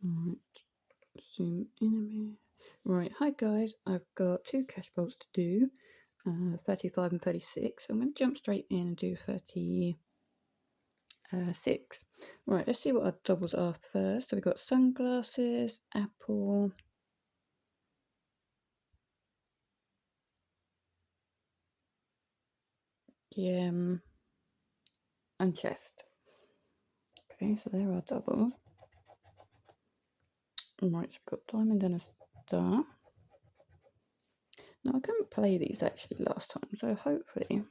Right, zoom in a minute. Right, hi guys, I've got 2 cash bolts to do, 35 and 36. I'm going to jump straight in and do 36. Right, let's see what our doubles are first. So we've got sunglasses, apple, gem, and chest. Okay, so there are doubles. Right, so we've got diamond and a star. Now I couldn't play these actually last time, so hopefully I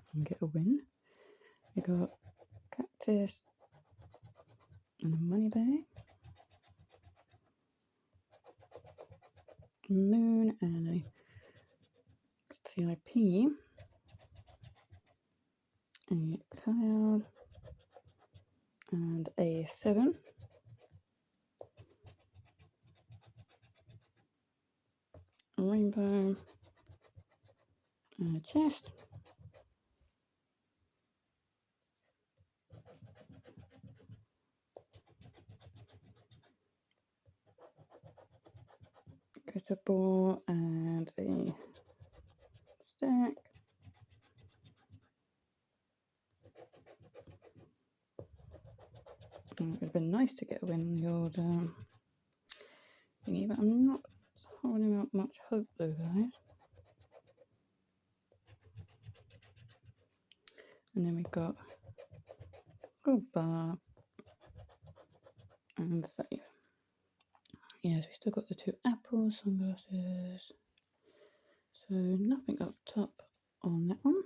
can get a win. We got cactus and a money bag, moon and a CIP, a cloud and a 7. A rainbow and a chest. Crystal ball and a stack. It would have been nice to get a win on the old thingy, but I'm not holding out much hope though, guys. And then we've got gold bar and save. Yes, we still got the 2 apples, sunglasses. So nothing up top on that one.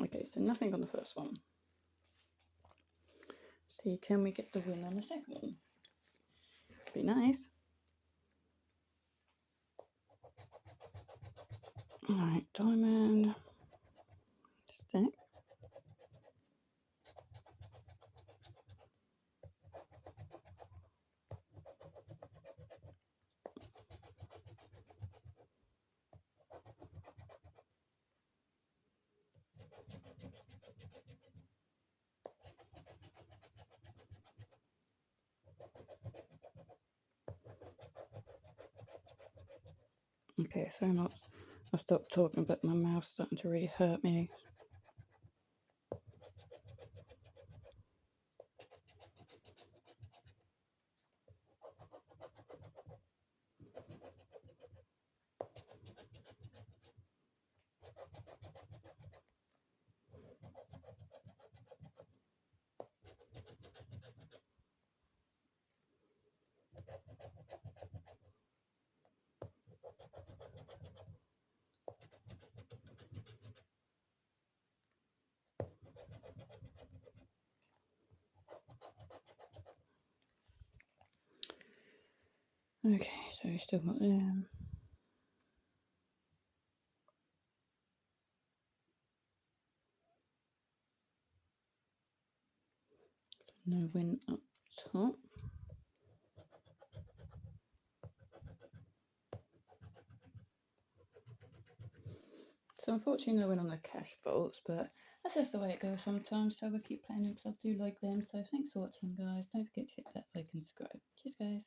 Okay, so nothing on the first one. See, can we get the win on the second one? Be nice. Alright, diamond, stack. Okay, so much. I've stopped talking, but my mouth's starting to really hurt me. Okay, so we still got them. No win up top. So unfortunately no win on the cash bolts, but that's just the way it goes sometimes, so we'll keep playing them because I do like them. So thanks for watching, guys. Don't forget to hit that like and subscribe. Cheers, guys.